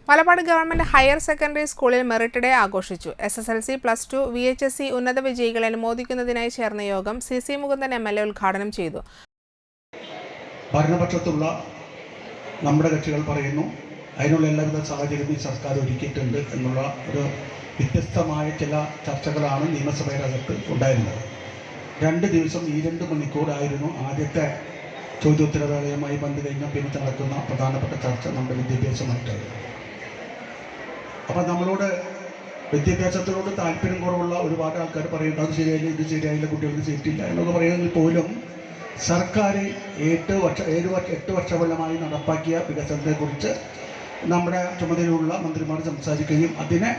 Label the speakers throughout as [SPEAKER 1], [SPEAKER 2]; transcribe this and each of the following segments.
[SPEAKER 1] Malabar government higher secondary സ്കൂളിൽ merit day ആഘോഷിച്ചു. SSLC, +2, VHSC ഉന്നത വിജയികളെ അനുമോദിക്കുന്നതിനായി ചേർന്ന യോഗം CC മുകുന്ദൻ MLA ഉദ്ഘാടനം ചെയ്തു.
[SPEAKER 2] ഭരണപക്ഷത്തുള്ള നമ്മുടെ കക്ഷികൾ പറയുന്നു അതിനുള്ള എല്ലാവിധ സാഹചര്യവും ഈ സർക്കാർ ഒരുക്കിയിട്ടുണ്ട് എന്നുള്ള ഒരു വ്യത്യസ്തമായ ചില ചർച്ചകളാണ് നിയമസഭയിലകത്ത് ഉണ്ടായിരുന്നത്. 2 ദിവസം ഈ 2 മണിക്കൂറായിരുന്നു ആദ്യത്തെ ചോദ്യോത്തരവേളയുമായി ബന്ധ കഴിഞ്ഞാൽ പിന്നെ നടക്കുന്ന പ്രധാനപ്പെട്ട ചർച്ച നമ്മുടെ വിദ്യാഭ്യാസമായിട്ടായിരുന്നു. അപ്പം നമ്മളോട് വിദ്യാഭ്യാസത്തിനോട് താല്പര്യം കുറവുള്ള ഒരുപാട് ആൾക്കാർ പറയുന്നത് അത് ശരിയായില്ല, ഇത് ശരിയായില്ല, കുട്ടികൾക്ക് സീറ്റില്ല എന്നൊക്കെ പറയുന്നതിൽ പോലും സർക്കാർ 8 വർഷഫലമായി നടപ്പാക്കിയ വികസനത്തെക്കുറിച്ച് നമ്മുടെ ചുമതലയുള്ള മന്ത്രിമാർ സംസാരിക്കുകയും അതിനെ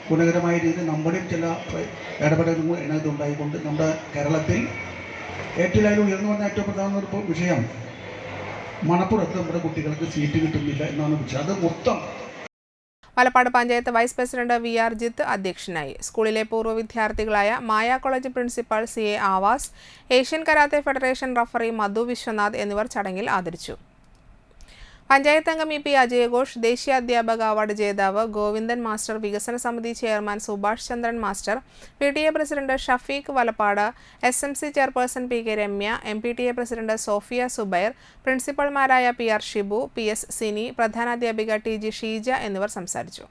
[SPEAKER 2] ഗുണകരമായ രീതിയിൽ നമ്മളിൽ ചില ഇടപെടലുകൾ ഇണതുണ്ടായിക്കൊണ്ട് നമ്മുടെ കേരളത്തിൽ ഏറ്റവും ഉയർന്നു വന്ന ഏറ്റവും പ്രധാന ഒരു വിഷയം മണപ്പുറത്ത് നമ്മുടെ കുട്ടികൾക്ക് സീറ്റ് കിട്ടുന്നില്ല എന്നാണ് വിഷയം. അത് മൊത്തം
[SPEAKER 1] Malappad panchayat vice president VR Jith അധ്യക്ഷനായി. സ്കൂളിലെ പൂർവ്വ വിദ്യാർത്ഥികളായ Maya college principal CA Avas, Asian karate federation referee Madhu Vishwanath എന്നിവർ ചടങ്ങിൽ ആദരിച്ചു. പഞ്ചായത്ത് അംഗം EP അജയഘോഷ്, ദേശീയ അധ്യാപക അവാർഡ് ജേതാവ് ഗോവിന്ദൻ മാസ്റ്റർ, വികസന സമിതി chairman Subhash Chandran master, PTA president Shafeeq Valappad, SMC chairperson PK Ramya, MPTA president Sofia Subair, പ്രിൻസിപ്പൽമാരായ PR ഷിബു, PS സിനി, പ്രധാനാധ്യാപിക TG ഷീജ എന്നിവർ സംസാരിച്ചു.